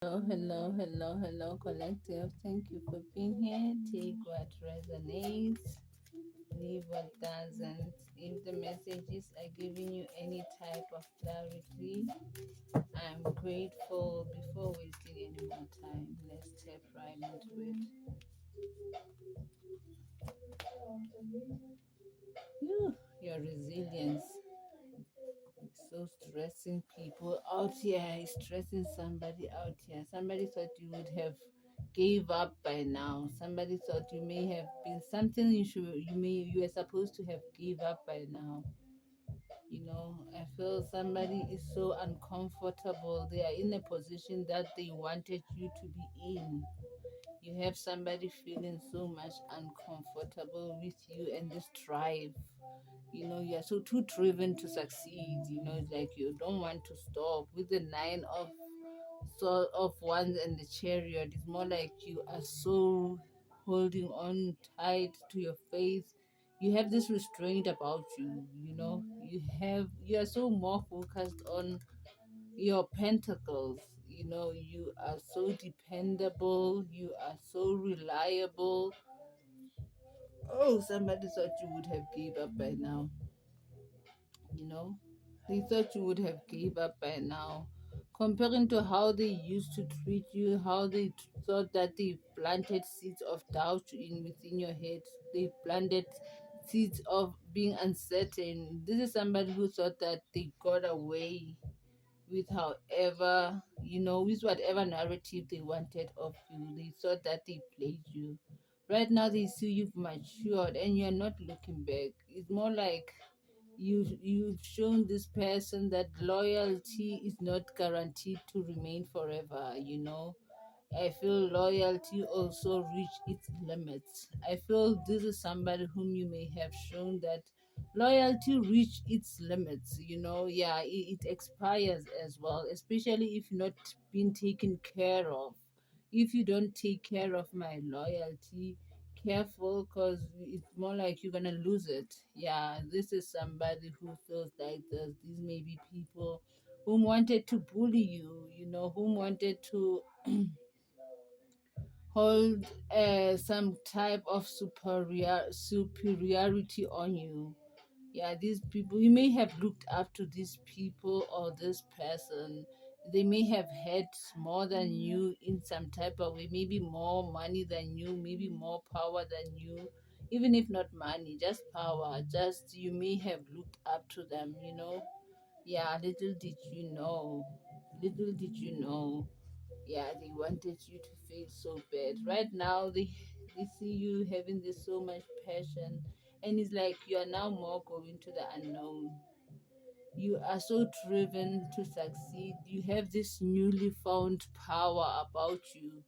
Hello, hello, hello, hello, collective. Thank you for being here. Take what resonates, leave what doesn't. If the messages are giving you any type of clarity, I'm grateful. Before wasting any more time, let's step right into it. Your resilience is so stressing people out here. It's stressing somebody out here. Somebody thought you would have gave up by now. Somebody thought you may have been something you were supposed to have gave up by now. I feel somebody is so uncomfortable. They are in a position that they wanted you to be in. You have somebody feeling so much uncomfortable with you and this drive. You're so too driven to succeed. It's like you don't want to stop. With the nine of wands and the chariot, it's more like you are so holding on tight to your faith. You have this restraint about you. You are so more focused on your pentacles. You are so dependable, you are so reliable. Oh, somebody thought you would have gave up by now. you know they thought you would have gave up by now, comparing to how they used to treat you, how they thought that they planted seeds of doubt in within your head. They planted seeds of being uncertain. This is somebody who thought that they got away with with whatever narrative they wanted of you. They thought that they played you. Right now they see you've matured and you're not looking back. It's more like you've shown this person that loyalty is not guaranteed to remain forever. I feel loyalty also reach its limits. I feel this is somebody whom you may have shown that loyalty reach its limits. Yeah, it expires as well, especially if not been taken care of. If you don't take care of my loyalty, careful, because it's more like you're gonna lose it. Yeah, this is somebody who feels like this. These may be people whom wanted to bully you, whom wanted to hold some type of superiority on you. Yeah, these people, you may have looked up to these people or this person. They may have had more than you in some type of way, maybe more money than you, maybe more power than you. Even if not money, just power, just you may have looked up to them. Yeah, little did you know. Yeah, they wanted you to feel so bad. Right now they see you having this so much passion, and it's like you are now more going to the unknown. You are so driven to succeed. You have this newly found power about you,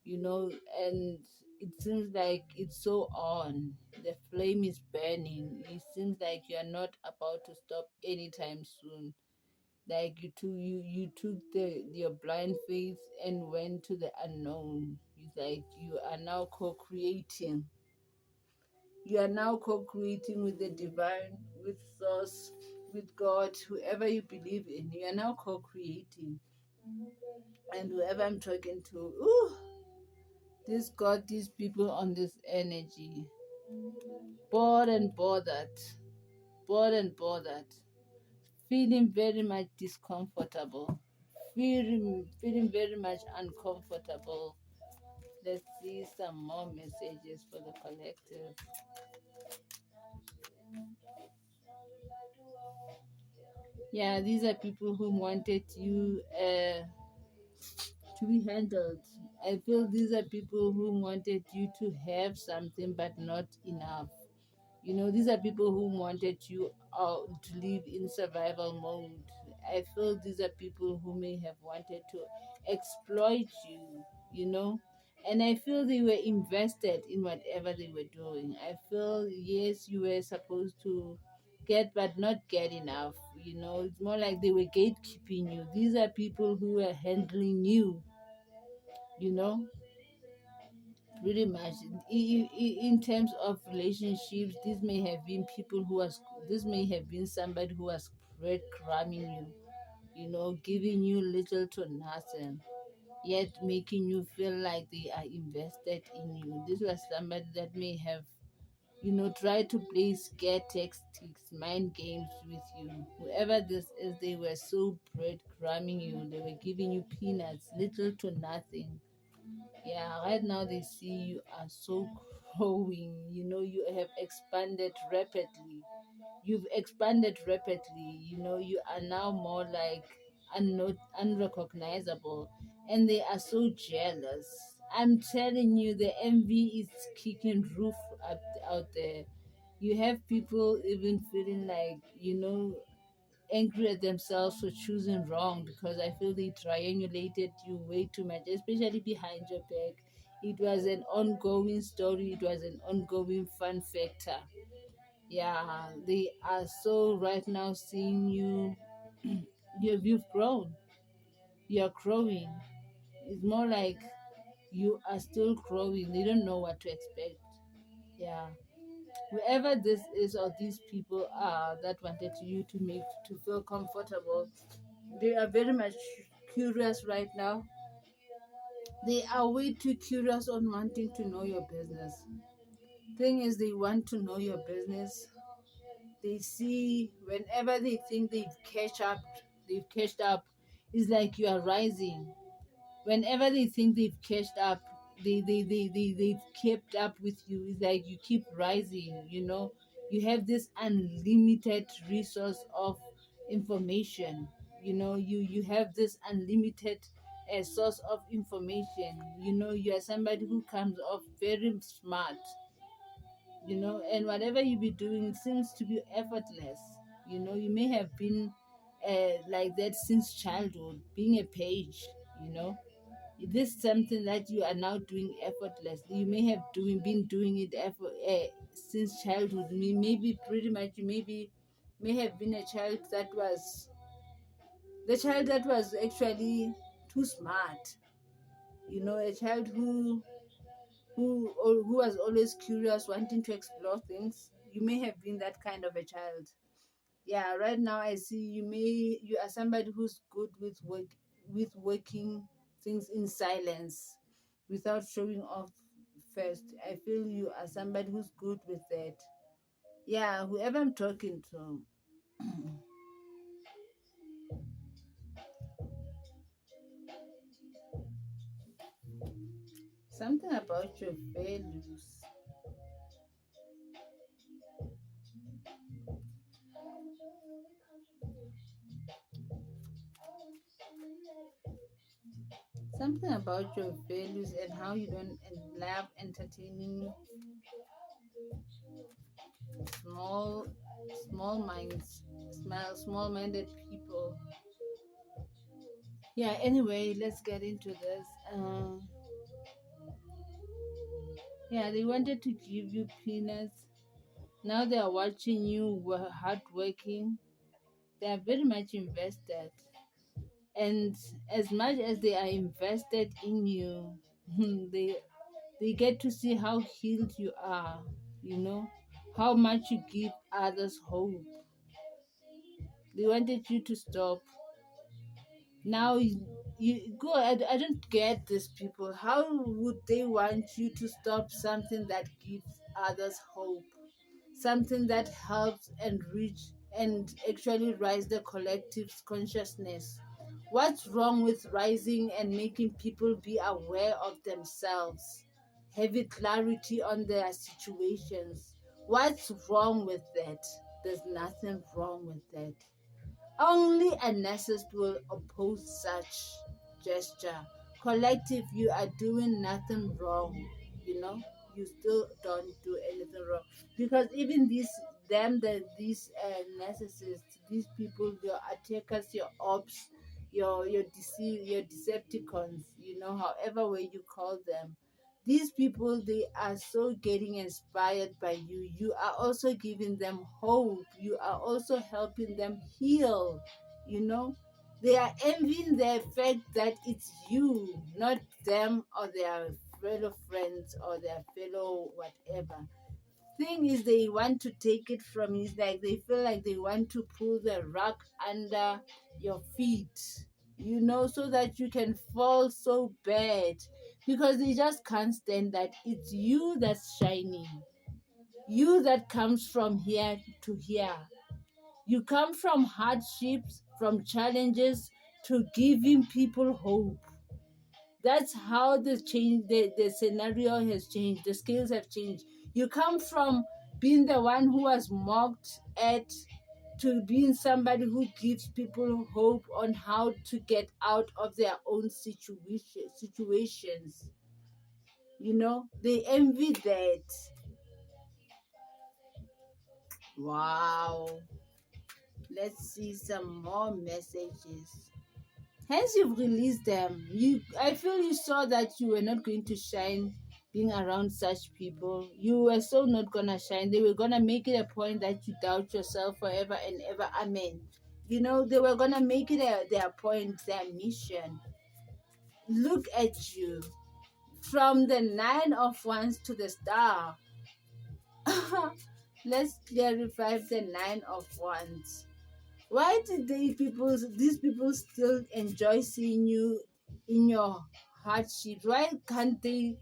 and it seems like it's so on. The flame is burning. It seems like you are not about to stop anytime soon. Like you took your blind faith and went to the unknown. It's like you are now co-creating. You are now co-creating with the divine, with source, with God, whoever you believe in. You are now co-creating. And whoever I'm talking to, this God, these people on this energy, bored and bothered, bored and bothered, feeling very much discomfortable, feeling very much uncomfortable. Let's see some more messages for the collective. Yeah, these are people who wanted you to be handled. I feel these are people who wanted you to have something but not enough. These are people who wanted you to live in survival mode. I feel these are people who may have wanted to exploit you, and I feel they were invested in whatever they were doing. I feel, yes, you were supposed to get, but not get enough. It's more like they were gatekeeping you. These are people who were handling you know pretty much. In terms of relationships, this may have been somebody who was breadcrumbing you, giving you little to nothing. yet making you feel like they are invested in you. This was somebody that may have, try to play scare tactics, mind games with you. Whoever this is, they were so breadcrumbing you. They were giving you peanuts, little to nothing. Yeah, right now they see you are so growing. You have expanded rapidly. You've expanded rapidly. You are now more like unrecognizable, and they are so jealous. I'm telling you, the envy is kicking roof up out there. You have people even feeling like, angry at themselves for choosing wrong because I feel they triangulated you way too much, especially behind your back. It was an ongoing story, it was an ongoing fun factor. Yeah, they are so right now seeing you. You've grown, you're growing. It's more like you are still growing, they don't know what to expect. Yeah, whoever this is or these people are that wanted you to make to feel comfortable, they are very much curious right now. They are way too curious on wanting to know your business. Thing is, they want to know your business. They see whenever they think they've catched up, it's like you are rising. Whenever they think they've catched up, they've kept up with you. It's like you keep rising, you have this unlimited resource of information. You have this unlimited source of information. You are somebody who comes off very smart, and whatever you be doing seems to be effortless. You may have been like that since childhood, being a page. you know this is something that you are now doing effortlessly. You may have been doing it since childhood. Maybe pretty much you may have been a child that was the child that was actually too smart. A child who was always curious, wanting to explore things. You may have been that kind of a child. Yeah, right now I see you are somebody who's good with working things in silence without showing off first. I feel you are somebody who's good with that. Yeah, whoever I'm talking to, something about your values. Something about your values and how you don't love entertaining small small minds, small minded people. Yeah, anyway, let's get into this. Yeah, they wanted to give you peanuts. Now they are watching you hardworking. They are very much invested. And as much as they are invested in you, they get to see how healed you are, you know, how much you give others hope. They wanted you to stop. Now you go. I don't get these people. How would they want you to stop something that gives others hope? Something that helps enrich and actually rise the collective's consciousness. What's wrong with rising and making people be aware of themselves, having clarity on their situations? What's wrong with that? There's nothing wrong with that. Only a narcissist will oppose such gesture. Collective, you are doing nothing wrong, you know. You still don't do anything wrong because even these narcissists, these people, your attackers, your ops, your Decepticons, however way you call them, these people, they are so getting inspired by you. You are also giving them hope. You are also helping them heal. You know, they are envying the fact that it's you, not them or their fellow friends or their fellow whatever. Thing is, they want to take it from you. It's like they feel like they want to pull the rug under your feet. so that you can fall so bad, because they just can't stand that it's you that's shining, you that comes from here to here. You come from hardships, from challenges, to giving people hope. That's how the scenario has changed, the skills have changed. You come from being the one who was mocked at, to being somebody who gives people hope on how to get out of their own situations. They envy that. Wow. Let's see some more messages. Hence, you've released them. I feel you saw that you were not going to shine being around such people. You were so not gonna shine. They were gonna make it a point that you doubt yourself forever and ever. Amen. They were gonna make it their point, their mission. Look at you. From the 9 of Wands to the Star. Let's clarify the 9 of Wands. Why did these people still enjoy seeing you in your hardships? Why can't they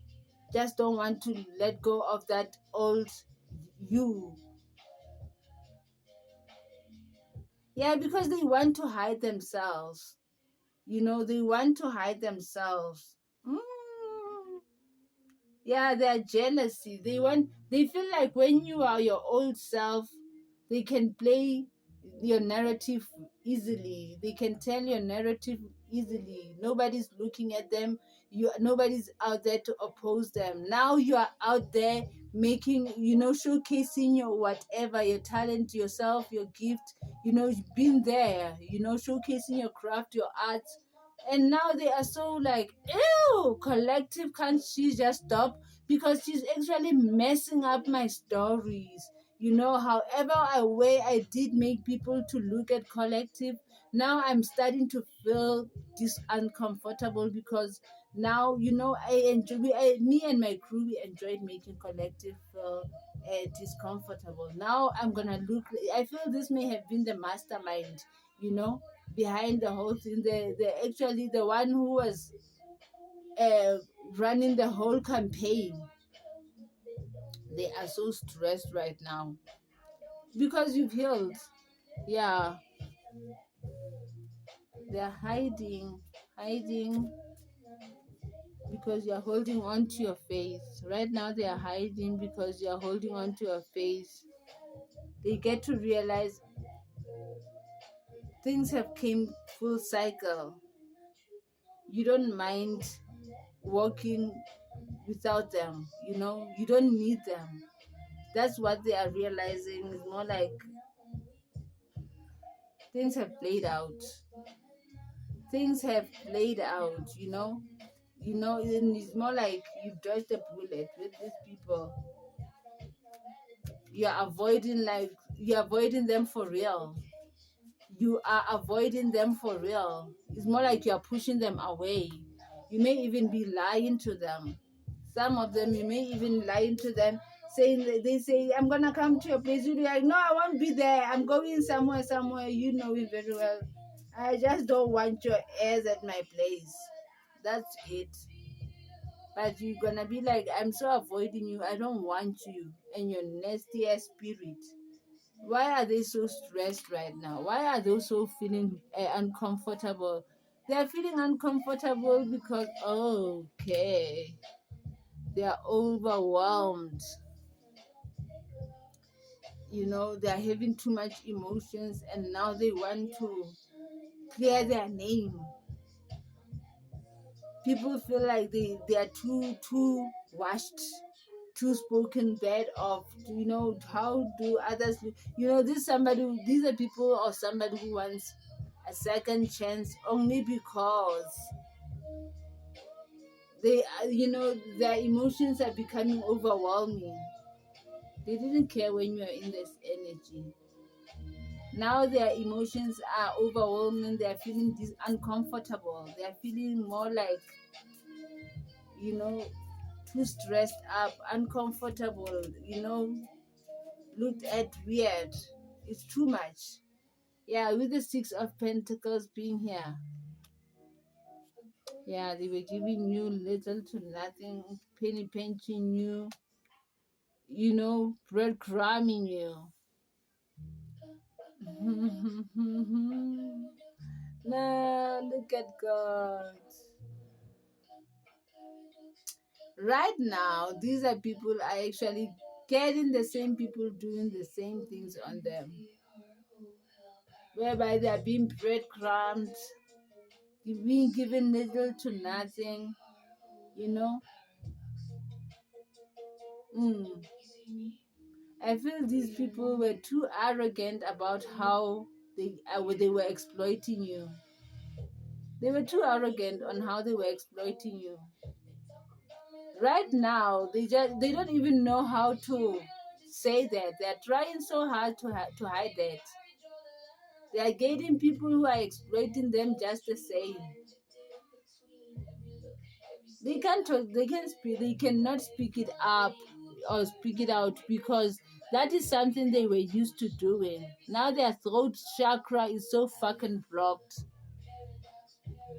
just don't want to let go of that old you? Yeah, because they want to hide themselves. They want to hide themselves. Mm. Yeah, they're jealousy. They feel like when you are your old self, they can play your narrative easily. They can tell your narrative easily. Nobody's looking at them. Nobody's out there to oppose them. Now you are out there making, showcasing your whatever, your talent, yourself, your gift, being there, showcasing your craft, your art. And now they are so like, ew, Collective, can't she just stop? Because she's actually messing up my stories. However I did make people to look at Collective, now I'm starting to feel uncomfortable, because now, me and my crew, we enjoyed making Collective feel discomfortable. Now I'm gonna look, I feel this may have been the mastermind, behind the whole thing. The actually the one who was uh, running the whole campaign. They are so stressed right now because you've healed. Yeah, they're hiding because you're holding on to your faith. Right now, they are hiding because you're holding on to your faith. They get to realize things have came full cycle. You don't mind walking without them. You don't need them. That's what they are realizing. It's more like things have played out. Things have played out. And it's more like you've dodged a bullet with these people. You're avoiding them for real. You are avoiding them for real. It's more like you're pushing them away. You may even be lying to them. Some of them, you may even lie to them, saying that they say, I'm gonna come to your place. You'll be like, no, I won't be there. I'm going somewhere. You know it very well. I just don't want your ears at my place. That's it. But you're gonna be like, I'm so avoiding you. I don't want you and your nasty ass spirit. Why are they so stressed right now? Why are they so feeling uncomfortable? They are feeling uncomfortable because, okay, they are overwhelmed. They are having too much emotions, and now they want to clear their name. People feel like they are too washed, too spoken bad of. How do others these are people, or somebody who wants a second chance only because their emotions are becoming overwhelming. They didn't care when you are in this energy. Now their emotions are overwhelming. They are feeling uncomfortable. They are feeling more like, too stressed up, uncomfortable, looked at weird. It's too much. Yeah, with the 6 of Pentacles being here. Yeah, they were giving you little to nothing, penny pinching you, breadcrumbing you. No, look at God. Right now, these are people are actually getting the same people doing the same things on them, whereby they are being breadcrumbed, being given little to nothing, you know. Mm. I feel these people were too arrogant about how they were exploiting you. They were too arrogant on how they were exploiting you. Right now, they don't even know how to say that. They're trying so hard to hide that. They are getting people who are exploiting them just the same. They can't talk, they can speak, they cannot speak it up or speak it out because that is something they were used to doing. Now their throat chakra is so fucking blocked.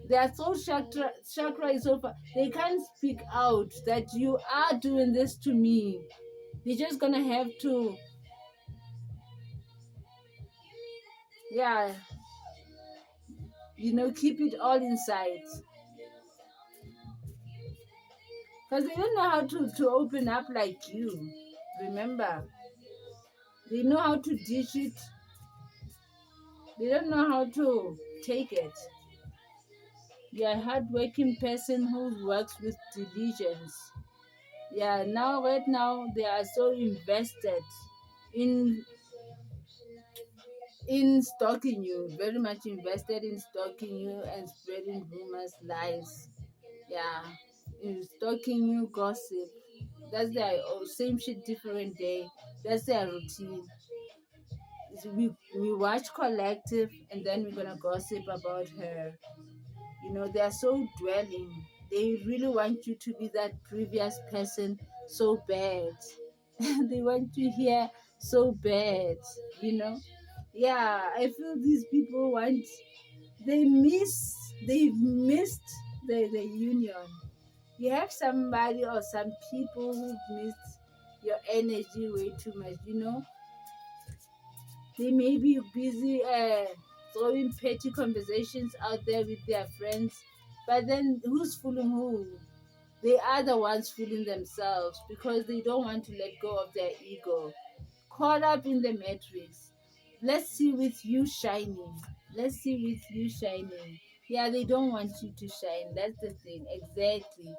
Their throat chakra is so they can't speak out that you are doing this to me. You're just gonna have to, yeah, keep it all inside. Because they don't know how to open up like you. Remember, they know how to dish it. They don't know how to take it. You're a hardworking person who works with diligence. Yeah, right now they are so invested in stalking you, very much invested in stalking you and spreading rumors, lies. Yeah, in stalking you, gossip. That's their same shit, different day. That's their routine. We watch Collective and then we're gonna gossip about her. They are so dwelling. They really want you to be that previous person so bad. They want to hear so bad, you know. Yeah, I feel these people they've missed the union. You have somebody or some people who've missed your energy way too much. They may be busy throwing petty conversations out there with their friends, but then who's fooling who? They are the ones fooling themselves because they don't want to let go of their ego. Caught up in the matrix. Let's see with you shining. Let's see with you shining. Yeah, they don't want you to shine. That's the thing. Exactly.